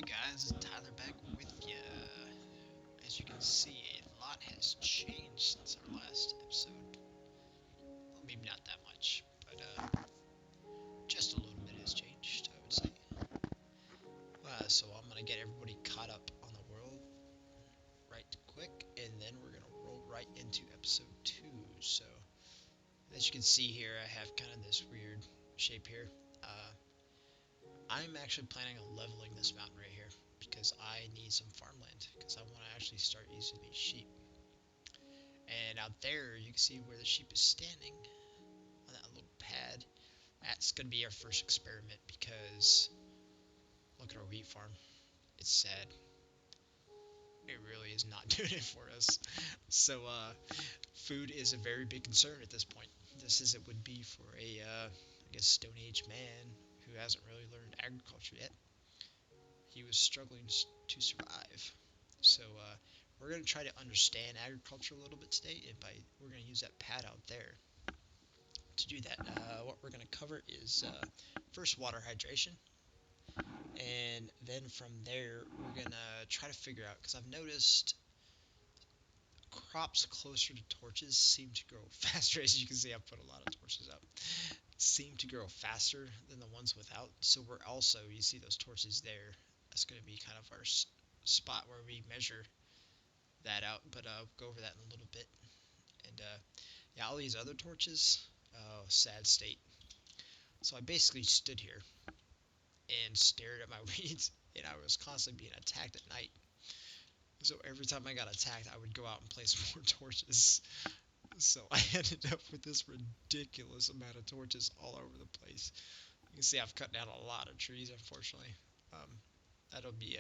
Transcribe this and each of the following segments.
Hey guys, it's Tyler back with ya. As you can see, a lot has changed since our last episode. Well, maybe not that much, but just a little bit has changed, I would say. So I'm gonna get everybody caught up on the world right quick, and then we're gonna roll right into episode 2. So, as you can see here, I have kind of this weird shape here. Uh, I'm actually planning on leveling this mountain right here because I need some farmland because I want to actually start using these sheep. And out there, you can see where the sheep is standing on that little pad. That's going to be our first experiment because look at our wheat farm. It's sad. It really is not doing it for us. So, food is a very big concern at this point. Just as it would be for a, I guess, Stone Age man who hasn't really learned agriculture yet. He was struggling to survive. So, we're going to try to understand agriculture a little bit today, and we're going to use that pad out there. To do that, what we're going to cover is first water hydration, and then from there we're going to try to figure out, because I've noticed crops closer to torches seem to grow faster. As you can see, I've put a lot of torches up, seem to grow faster than the ones without. So we're also, you see those torches there, that's going to be kind of our spot where we measure that out, but we'll go over that in a little bit. And yeah, all these other torches, oh, sad state. So I basically stood here and stared at my weeds, and I was constantly being attacked at night. So every time I got attacked, I would go out and place more torches. So I ended up with this ridiculous amount of torches all over the place. You can see I've cut down a lot of trees, unfortunately. Um, that'll be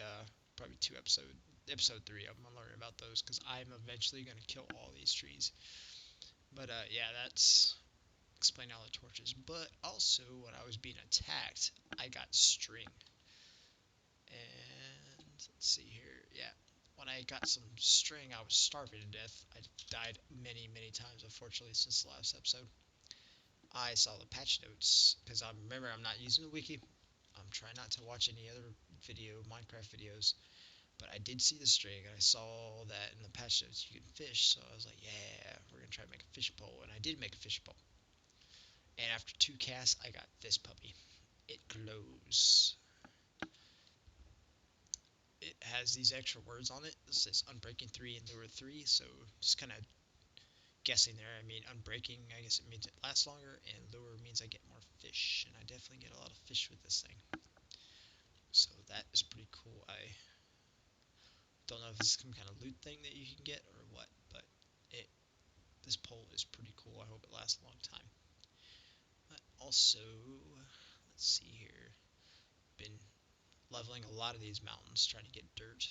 probably episode 3. I'm gonna learn about those because I'm eventually gonna kill all these trees. But yeah, that's explaining all the torches. But also, when I was being attacked, I got string. And let's see here. Yeah, when I got some string, I was starving to death. I died many, many times, unfortunately, since the last episode. I saw the patch notes because I remember I'm not using the wiki. I'm trying not to watch any other Minecraft videos. But I did see the string, and I saw that in the patch notes you can fish. So I was like, yeah, we're gonna try to make a fish pole, and I did make a fish pole. And after 2 casts, I got this puppy. It glows. It has these extra words on it. It says Unbreaking 3 and Lure 3, so just kind of guessing there. I mean, Unbreaking, I guess it means it lasts longer, and Lure means I get more fish, and I definitely get a lot of fish with this thing. So that is pretty cool. I don't know if this is some kind of loot thing that you can get or what, but this pole is pretty cool. I hope it lasts a long time. But also, let's see here. Been leveling a lot of these mountains, trying to get dirt.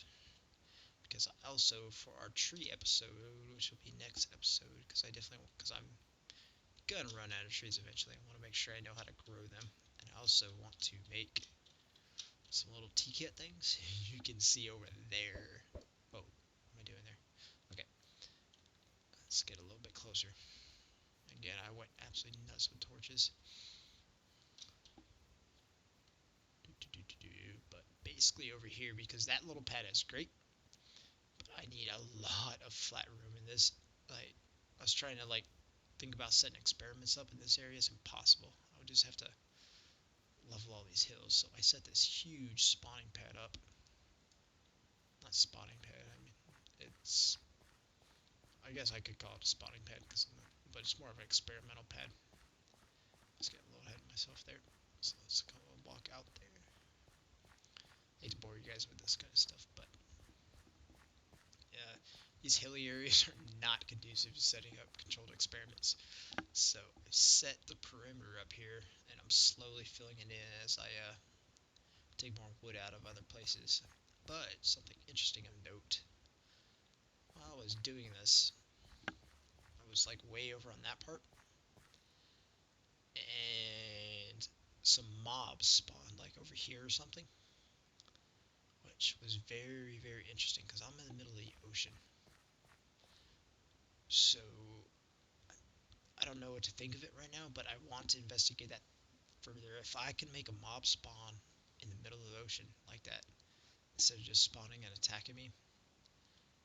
Because also for our tree episode, which will be next episode, because I'm gonna run out of trees eventually. I want to make sure I know how to grow them, and I also want to make some little tea kit things. You can see over there. Oh, what am I doing there? Okay, let's get a little bit closer. Again, I went absolutely nuts with torches. But basically over here, because that little pad is great, but I need a lot of flat room in this. Like, I was trying to think about setting experiments up in this area. Is impossible. I would just have to level all these hills. So I set this huge spawning pad up. Not spawning pad. I mean, it's. I guess I could call it a spawning pad, but it's more of an experimental pad. Let's get a little ahead of myself there. So let's come walk out there. I hate to bore you guys with this kind of stuff, but these hilly areas are not conducive to setting up controlled experiments. So I set the perimeter up here, and I'm slowly filling it in as I take more wood out of other places. But something interesting of note, while I was doing this, I was way over on that part, and some mobs spawned over here or something, which was very, very interesting because I'm in the middle of the ocean. So I don't know what to think of it right now, but I want to investigate that further. If I can make a mob spawn in the middle of the ocean like that, instead of just spawning and attacking me.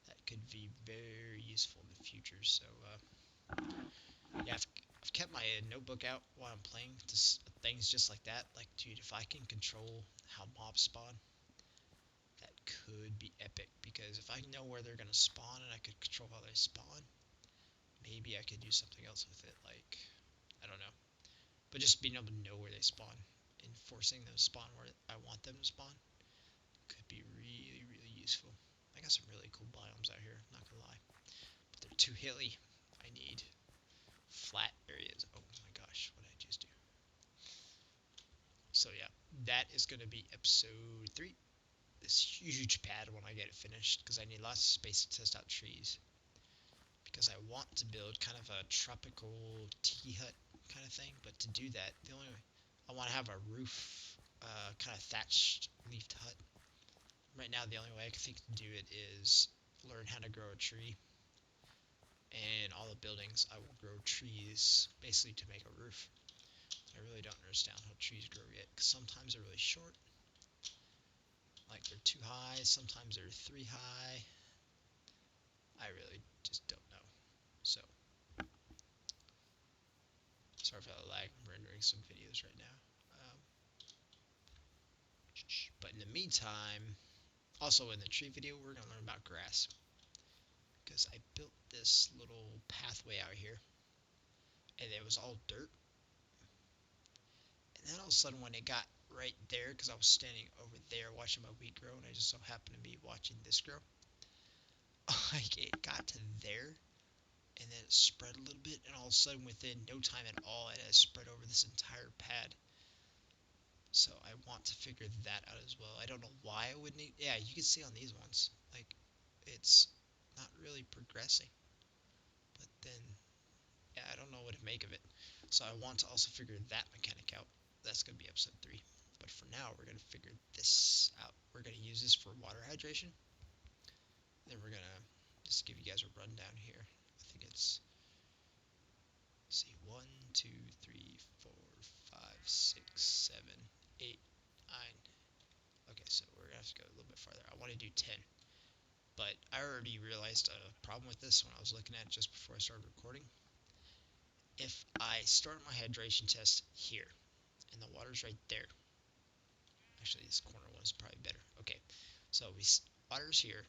That could be very useful in the future. So yeah, I've kept my notebook out while I'm playing to things just like that. Like, dude, if I can control how mobs spawn, that could be epic. Because if I know where they're gonna spawn and I could control how they spawn, maybe I could do something else with it. Like, I don't know. But just being able to know where they spawn and forcing them to spawn where I want them to spawn could be really, really useful. I got some really cool biomes out here, not gonna lie. But they're too hilly. I need flat areas. Oh my gosh, what did I just do? So yeah, that is gonna be episode 3. This huge pad when I get it finished, because I need lots of space to test out trees. Because I want to build kind of a tropical tea hut kind of thing, but to do that, the only way I want to have a roof, kind of thatched leafed hut. Right now, the only way I can think to do it is learn how to grow a tree. And all the buildings, I will grow trees basically to make a roof. I really don't understand how trees grow yet, because sometimes they're really short, like they're too high, sometimes they're 3 high. I really just don't know. So, sorry for the lag, I'm rendering some videos right now. But in the meantime, also in the tree video, we're going to learn about grass. Because I built this little pathway out here, and it was all dirt. And then all of a sudden, when it got right there, because I was standing over there watching my wheat grow, and I just so happened to be watching this grow, like it got to there, and then it spread a little bit, and all of a sudden, within no time at all, it has spread over this entire pad. So I want to figure that out as well. I don't know why I would need. Yeah, you can see on these ones, like it's not really progressing. But then, yeah, I don't know what to make of it. So I want to also figure that mechanic out. That's gonna be episode 3. But for now, we're gonna figure this out. We're gonna use this for water hydration. Then we're gonna just give you guys a rundown here. I think it's, let's see, 1, 2, 3, 4, 5, 6, 7, 8, 9. Okay, so we're gonna have to go a little bit farther. I want to do 10, but I already realized a problem with this when I was looking at it just before I started recording. If I start my hydration test here, and the water's right there. Actually, this corner one is probably better. Okay, so water's here,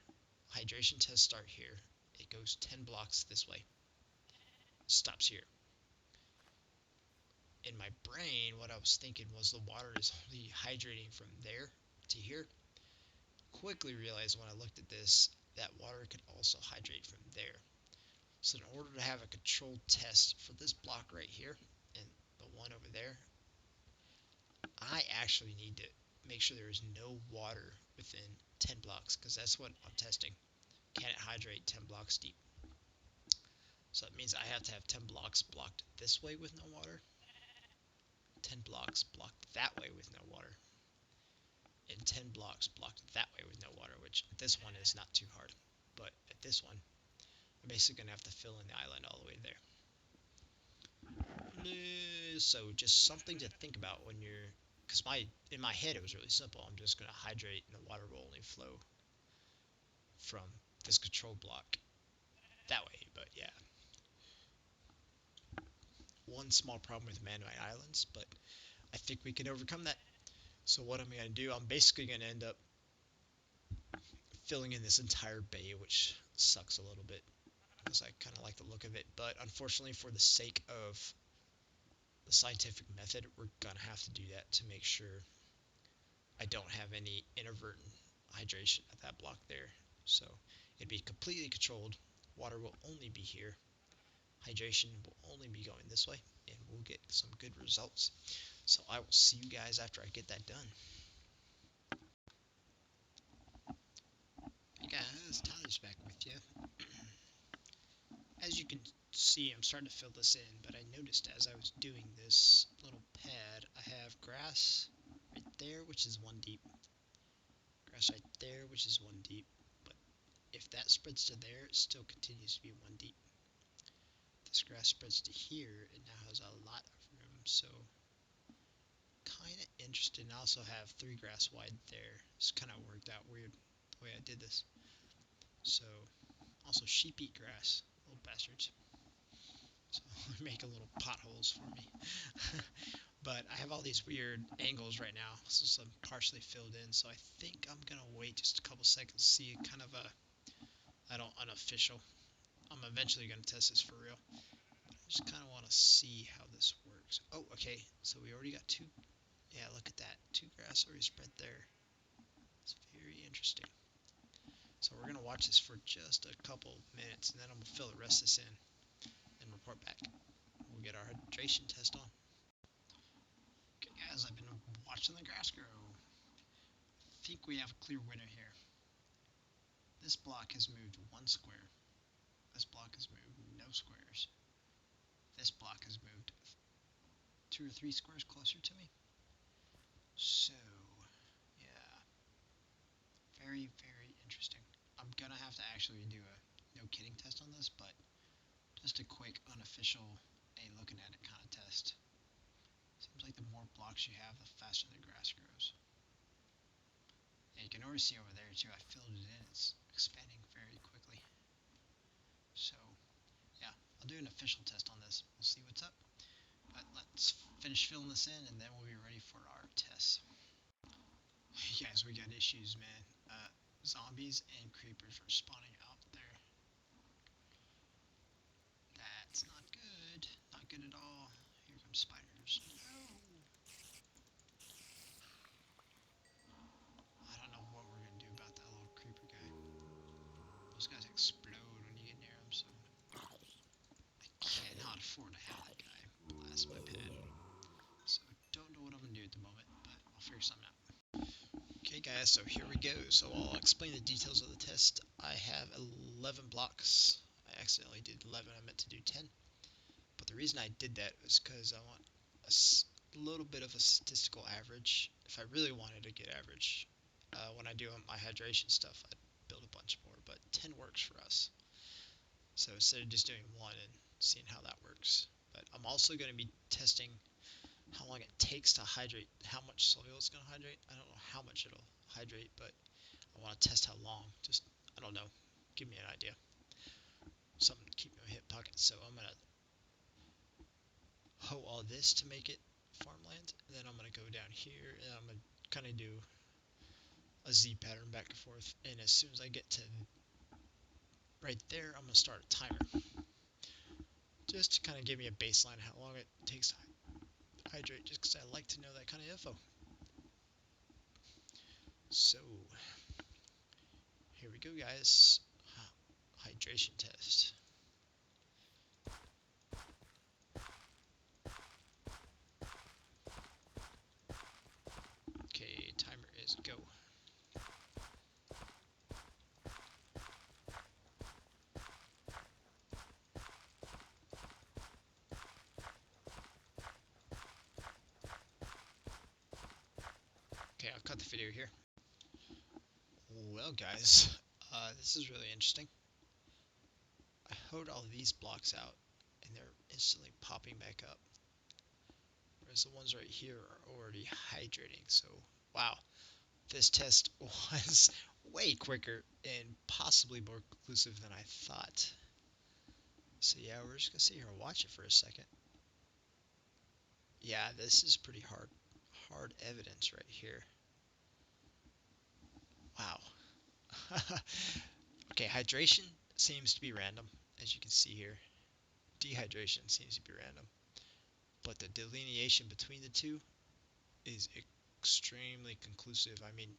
hydration test start here. It goes 10 blocks this way, stops here. In my brain, what I was thinking was the water is only hydrating from there to here. Quickly realized when I looked at this that water could also hydrate from there. So in order to have a controlled test for this block right here and the one over there, I actually need to make sure there is no water within 10 blocks, because that's what I'm testing. Can it hydrate 10 blocks deep? So that means I have to have 10 blocks blocked this way with no water, 10 blocks blocked that way with no water, and 10 blocks blocked that way with no water, which this one is not too hard. But at this one, I'm basically going to have to fill in the island all the way there. So just something to think about when you're, because in my head it was really simple. I'm just going to hydrate and the water will only flow from this control block that way. But yeah, one small problem with man-made islands, but I think we can overcome that. So what I'm going to do, I'm basically going to end up filling in this entire bay, which sucks a little bit because I kind of like the look of it. But unfortunately, for the sake of the scientific method, we're going to have to do that to make sure I don't have any inadvertent hydration at that block there. So it'd be completely controlled. Water will only be here. Hydration will only be going this way, and we'll get some good results. So I will see you guys after I get that done. Hey guys, Tyler's back with you. As you can see, I'm starting to fill this in, but I noticed as I was doing this little pad, I have grass right there, which is 1 deep. Grass right there, which is 1 deep. But if that spreads to there, it still continues to be 1 deep. This grass spreads to here, it now has a lot of room, so kind of interested. And I also have 3 grass wide there. It's kind of worked out weird the way I did this. So, also sheep eat grass, little bastards. So they're making little potholes for me. But I have all these weird angles right now, so I'm partially filled in. So I think I'm gonna wait just a couple seconds, see kind of a, I don't unofficial. I'm eventually gonna test this for real. I just kind of want to see how this works. Oh, okay. So we already got 2. Yeah, look at that. 2 grass already spread there. It's very interesting. So we're gonna watch this for just a couple minutes, and then I'm gonna fill the rest of this in and report back. We'll get our hydration test on. Okay, guys, I've been watching the grass grow. I think we have a clear winner here. This block has moved 1 square. This block has moved no squares. This block has moved 2 or 3 squares closer to me. So, yeah, very, very interesting. I'm gonna have to actually do a no kidding test on this, but just a quick unofficial, hey, looking at it kind of test. Seems like the more blocks you have, the faster the grass grows. And you can already see over there too, I filled it in, it's expanding very quickly. So, yeah, I'll do an official test on this. We'll see what's up. But let's finish filling this in, and then we'll be ready for our tests. Hey guys, we got issues, man. Zombies and creepers are spawning out there. That's not good. Not good at all. Here come spiders. No! I don't know what we're gonna do about that little creeper guy. Those guys explode when you get near them, so I cannot afford to have that guy blast my pad. So don't know what I'm gonna do at the moment, but I'll figure something out. Okay guys, so here we go. So I'll explain the details of the test. I have 11 blocks. I accidentally did 11, I meant to do 10. But the reason I did that was because I want a little bit of a statistical average. If I really wanted to get average, when I do my hydration stuff, I'd build a bunch more, but 10 works for us. So instead of just doing 1 and seeing how that works. But I'm also going to be testing how long it takes to hydrate, how much soil it's going to hydrate. I don't know how much it'll hydrate, but I want to test how long. Just, I don't know, give me an idea. Something to keep me in my hip pocket. So I'm going to hoe all this to make it farmland, and then I'm going to go down here, and I'm going to kind of do a Z pattern back and forth, and as soon as I get to right there, I'm going to start a timer, just to kind of give me a baseline how long it takes to hydrate, just because I like to know that kind of info. So, here we go, guys. Hydration test. Okay, timer is go. Okay, I'll cut the video here. Well, guys, this is really interesting. I hoed all these blocks out, and they're instantly popping back up. Whereas the ones right here are already hydrating, so wow. This test was way quicker and possibly more conclusive than I thought. So yeah, we're just gonna sit here and watch it for a second. Yeah, this is pretty hard evidence right here. Wow. Okay, hydration seems to be random, as you can see here. Dehydration seems to be random. But the delineation between the two is extremely conclusive. I mean,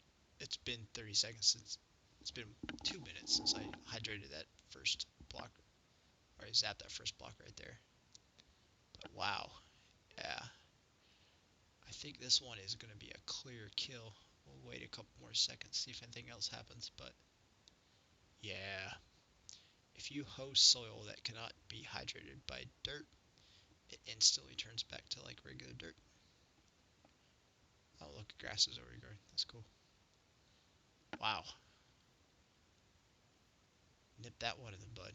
it's been 30 seconds since, it's been 2 minutes since I hydrated that first block, or I zapped that first block right there. But wow, yeah. I think this one is going to be a clear kill. We'll wait a couple more seconds, see if anything else happens, but yeah. If you host soil that cannot be hydrated by dirt, it instantly turns back to like regular dirt. Oh, look, grass is already growing. That's cool. Wow. Nip that one in the bud.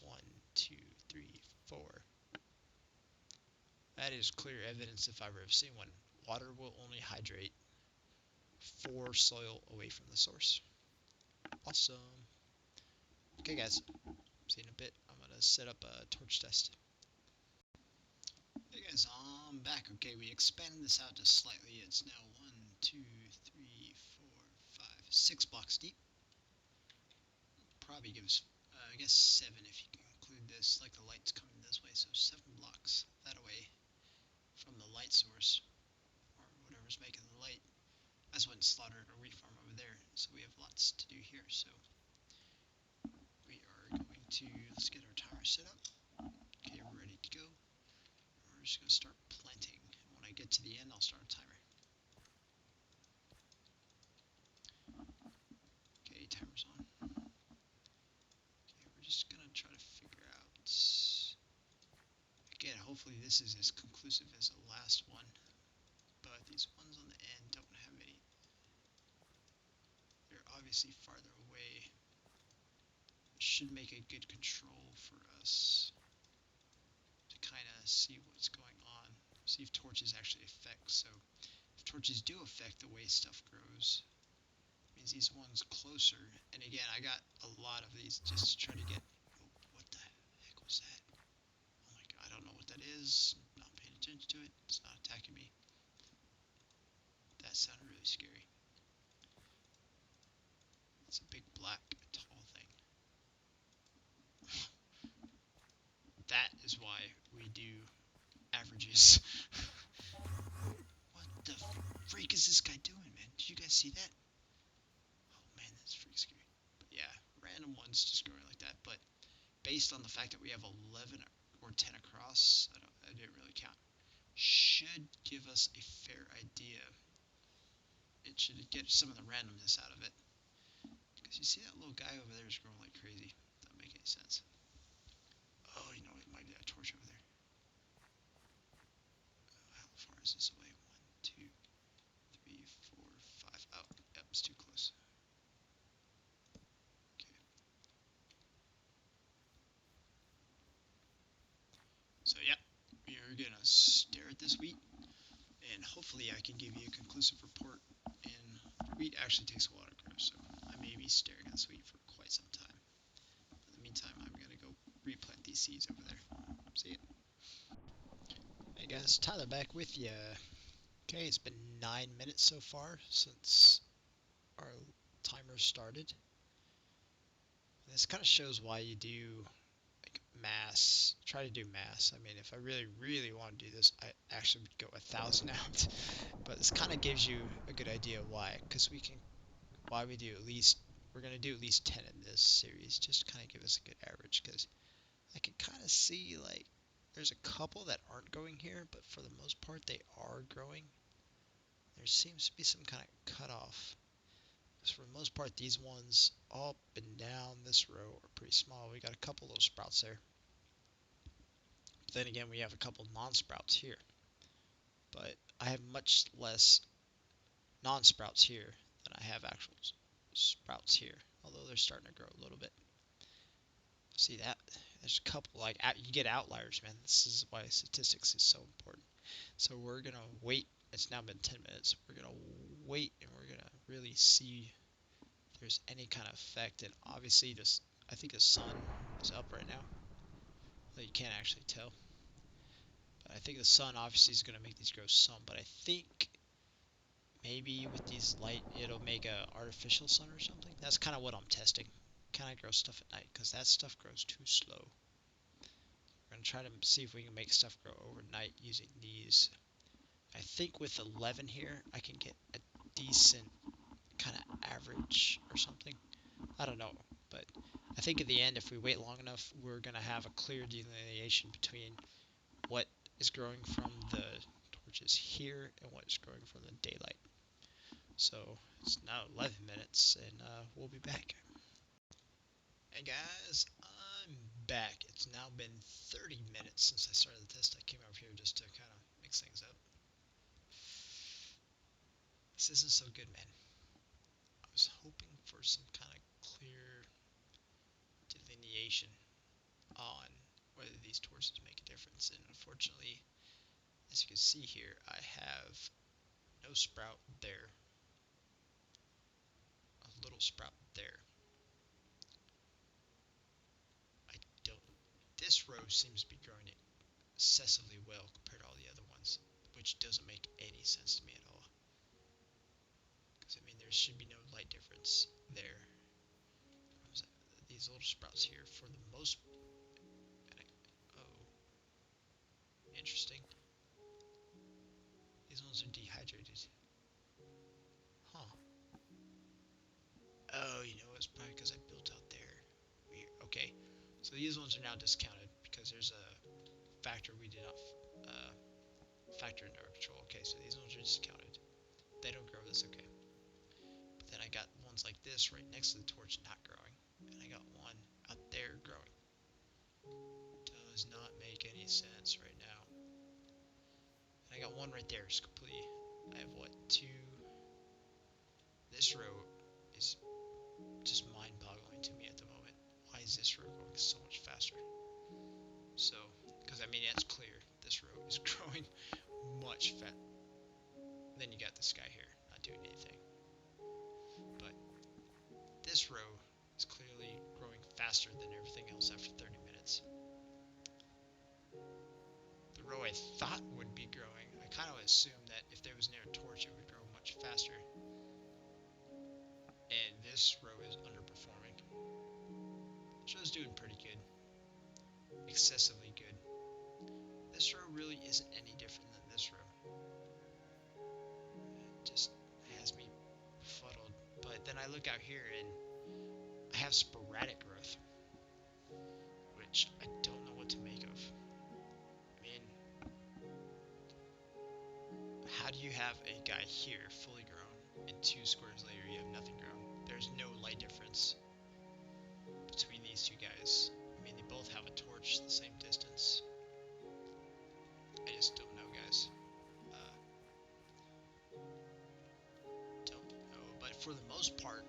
1, 2, 3, 4. That is clear evidence if I ever have seen one. water will only hydrate 4 soil away from the source. Awesome. Okay guys, see you in a bit. I'm gonna set up a torch test. Hey guys, I'm back. Okay, we expanded this out just slightly. It's now 1, 2, 3, 4, 5, 6 blocks deep. Probably gives, I guess 7 if you can include this, like the light's coming this way, so 7 blocks that away from the light source, or whatever's making the light. That's when slaughtered a wheat farm over there, so we have lots to do here. So we are going to, let's get our timer set up. Okay, we're ready to go. We're just going to start planting. When I get to the end, I'll start a timer. Okay, timer's on. Okay, we're just going to try to figure out, again, hopefully this is as conclusive as the last one, but these ones on the end don't have any. They're obviously farther away. It should make a good control for us to kind of see what's going on, see if torches actually affect. So if torches do affect the way stuff grows, it means these ones closer. And again, I got a lot of these just to try to get, oh, what the heck was that? Oh my god, I don't know what that is. I'm not paying attention to it. It's not attacking me. That sounded really scary. It's a big black tall thing. That is why we do averages. What the freak is this guy doing, man? Did you guys see that? Oh man, that's freaking scary. But yeah, random ones just growing like that. But based on the fact that we have 11 or 10 across, I didn't really count, should give us a fair idea. It should get some of the randomness out of it. Because you see that little guy over there is growing like crazy. Doesn't make any sense. Oh, you know, it might be that torch over there. How far is this away? 1, 2, 3, 4, 5. Oh, yep, it's too close. Okay. So, yep, we are going to stare at this wheat, and hopefully I can give you a conclusive report. And wheat actually takes a while to grow, so I may be staring at this wheat for quite some time. In the meantime, I'm going to go replant these seeds over there. See ya. Hey guys, Tyler back with you. Okay, it's been 9 minutes so far since our timer started. This kind of shows why you do like mass. Try to do mass. I mean, if I really want to do this, I actually would go 1,000 out. But this kind of gives you a good idea why, because why we do at least, we're gonna do at least 10 in this series, just kind of give us a good average. Because I can kind of see like there's a couple that aren't growing here, but for the most part they are growing. There seems to be some kind of cutoff. Because for the most part, these ones up and down this row are pretty small. We got a couple little sprouts there. But then again, we have a couple non-sprouts here. But I have much less non-sprouts here than I have actual sprouts here. Although they're starting to grow a little bit. See that? There's a couple, like, you get outliers, man. This is why statistics is so important. So we're going to wait. It's now been 10 minutes. We're going to wait and we're going to really see if there's any kind of effect. And obviously, I think the sun is up right now. Well, you can't actually tell. But I think the sun obviously is going to make these grow some. But I think maybe with these light, it'll make a artificial sun or something. That's kind of what I'm testing. Kind of grow stuff at night because that stuff grows too slow. We're going to try to see if we can make stuff grow overnight using these. I think with 11 here, I can get a decent kind of average or something. I don't know, but I think at the end, if we wait long enough, we're going to have a clear delineation between what is growing from the torches here and what is growing from the daylight. So it's now 11 minutes, and we'll be back. Hey guys, I'm back. It's now been 30 minutes since I started the test. I came over here just to kind of mix things up. This isn't so good, man. I was hoping for some kind of clear delineation on whether these torches make a difference, and unfortunately, as you can see here, I have No sprout there. A little sprout there. I don't. This row seems to be growing excessively well compared to all the other ones, which doesn't make any sense to me at all. Because I mean, there should be no light difference there. These little sprouts here, for the most. Oh, interesting. These ones are dehydrated. Huh. Oh, you know, it's probably because I built out there. Weird. Okay, so these ones are now discounted because there's a factor we did not uh, factor into our control. Okay, so these ones are discounted. They don't grow, that's okay. But then I got ones like this right next to the torch not growing. And I got one out there growing. Does not make any sense right now. And I got one right there, it's completely. I have what, two? This row is just mind-boggling to me at the moment. Why is this row going so much faster? So, because I mean, that's clear. This row is growing much faster. Then you got this guy here, not doing anything. But this row is clearly growing faster than everything else after 30 minutes. The row I thought would be growing, I kind of assumed that if there was near a torch, it would grow much faster. And this row is underperforming. This row's doing pretty good. Excessively good. This row really isn't any different than this row. It just has me befuddled. But then I look out here and I have sporadic growth, which I don't know what to make of. I mean, how do you have a guy here fully grown and 2 squares later you have nothing grown? There's no light difference between these two guys. I mean, they both have a torch the same distance. I just don't know, guys. Don't know, but for the most part,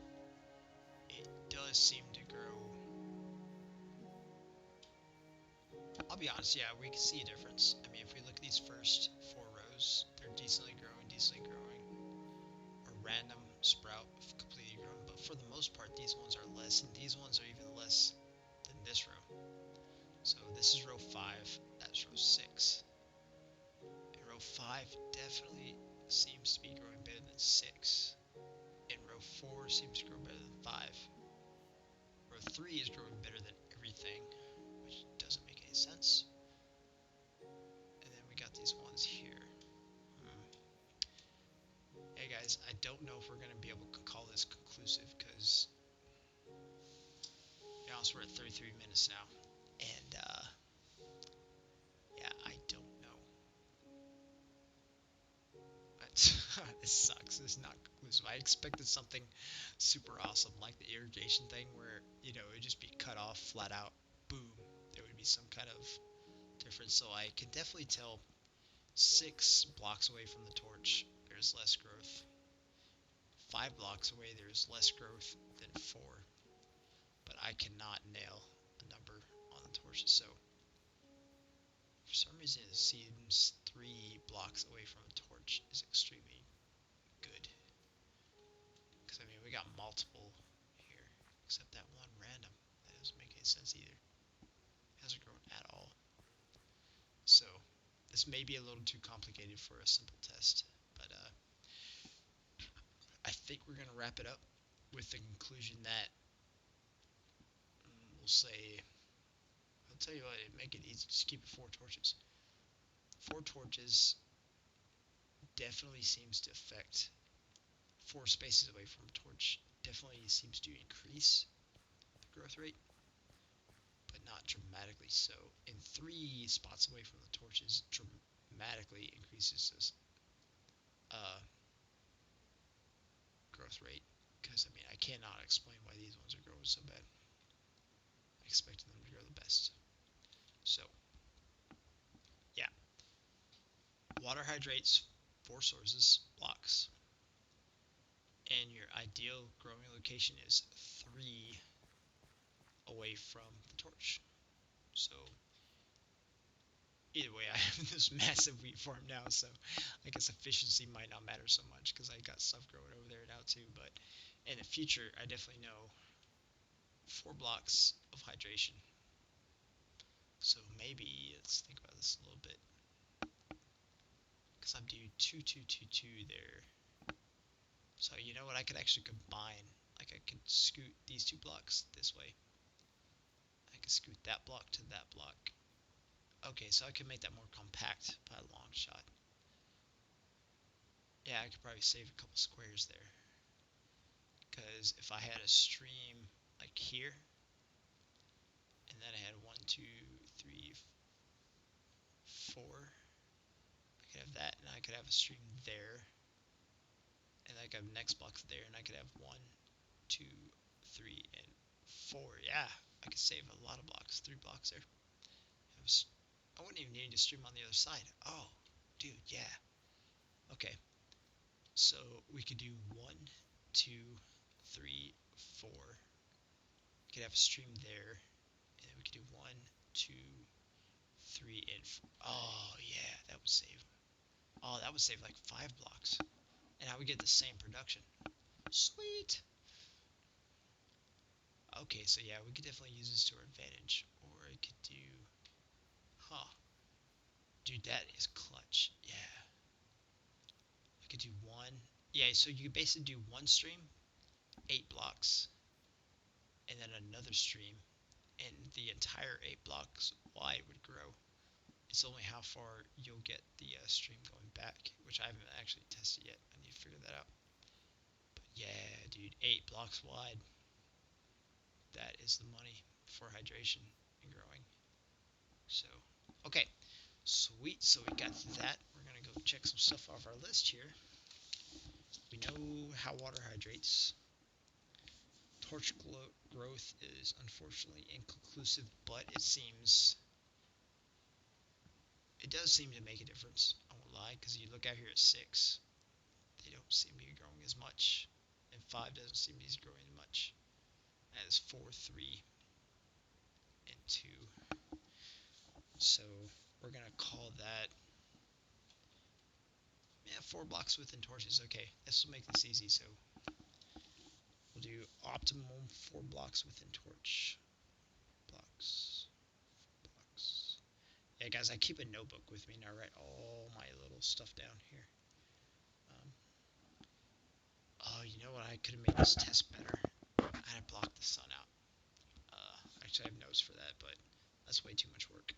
it does seem to grow. I'll be honest, yeah, we can see a difference. I mean, if we look at these first 4 rows, they're decently growing. A random sprout completely grown, but for the most part, these ones are less, and these ones are even less than this row. So this is row 5, that's row 6. And row 5 definitely seems to be growing better than 6. And row 4 seems to grow better than 5. Row 3 is growing better than everything, which doesn't make any sense. And then we got these ones here. Hey guys, I don't know if we're going to be able to call this conclusive because, to be honest, we're at 33 minutes now. And, yeah, I don't know. But this sucks. This is not conclusive. I expected something super awesome like the irrigation thing where, you know, it would just be cut off flat out. Boom. There would be some kind of difference. So I can definitely tell 6 blocks away from the torch, there's less growth. 5 blocks away, there's less growth than 4. But I cannot nail a number on the torches. So for some reason, it seems 3 blocks away from a torch is extremely good. Because, I mean, we got multiple here, except that one random. That doesn't make any sense either. It hasn't grown at all. So, this may be a little too complicated for a simple test, but I think we're going to wrap it up with the conclusion that we'll say, I'll tell you what, make it easy, just keep it 4 torches. 4 torches definitely seems to affect 4 spaces away from a torch, definitely seems to increase the growth rate, but not dramatically so. And 3 spots away from the torches dramatically increases this growth rate. Because, I mean, I cannot explain why these ones are growing so bad. I expected them to grow the best. So, yeah. Water hydrates 4 sources, blocks. And your ideal growing location is 3 away from the torch. So Either way, I have this massive wheat farm now, so I guess efficiency might not matter so much because I got stuff growing over there now too. But in the future, I definitely know 4 blocks of hydration. So maybe let's think about this a little bit because I'm doing 2, 2, 2, 2 there. So you know what? I could actually combine. Like I could scoot these 2 blocks this way. I could scoot that block to that block. Okay, so I could make that more compact by a long shot. Yeah, I could probably save a couple squares there. Because if I had a stream like here, and then I had 1, 2, 3, 4, I could have that, and I could have a stream there, and I could have next block there, and I could have 1, 2, 3, and 4. Yeah, I could save a lot of blocks, 3 blocks there. I wouldn't even need to stream on the other side. Oh, dude, yeah. Okay, so we could do 1, 2, 3, 4. We could have a stream there, and then we could do 1, 2, 3, and 4. Oh yeah, that would save. Oh, that would save like 5 blocks, and I would get the same production. Sweet. Okay, so yeah, we could definitely use this to our advantage, or I could do. Huh, dude, that is clutch. Yeah, I could do one. Yeah, so you could basically do one stream, 8 blocks, and then another stream, and the entire 8 blocks wide would grow. It's only how far you'll get the stream going back, which I haven't actually tested yet. I need to figure that out. But yeah, dude, 8 blocks wide. That is the money for hydration and growing. So, okay, sweet. So we got that. We're gonna go check some stuff off our list here. We know how water hydrates. Torch growth is unfortunately inconclusive, but it does seem to make a difference. I won't lie, because you look out here at 6, they don't seem to be growing as much, and 5 doesn't seem to be growing as much as 4, 3, and 2. So we're gonna call that, yeah, 4 blocks within torches. Okay, this will make this easy. So we'll do optimum 4 blocks within torch. Blocks, blocks. Yeah, guys, I keep a notebook with me and I write all my little stuff down here. Um, oh, you know what? I could have made this test better. I had to block the sun out. Actually, I have notes for that, but that's way too much work.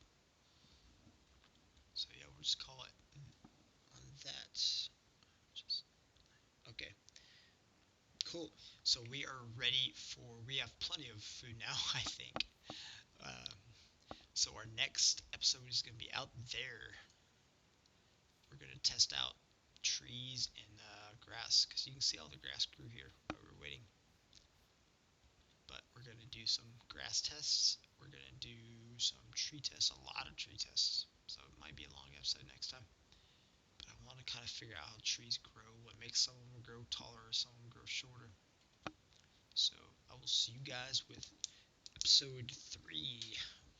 So yeah, we'll just call it on that. Just, okay, cool. So we are ready for. We have plenty of food now, I think. Um, so our next episode is going to be out there. We're going to test out trees and grass because you can see all the grass grew here while we were waiting. But we're going to do some grass tests. We're going to do some tree tests, a lot of tree tests. So it might be a long episode next time. But I want to kind of figure out how trees grow, what makes some of them grow taller, some of them grow shorter. So I will see you guys with episode 3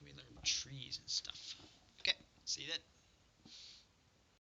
when we learn trees and stuff. Okay, see you then.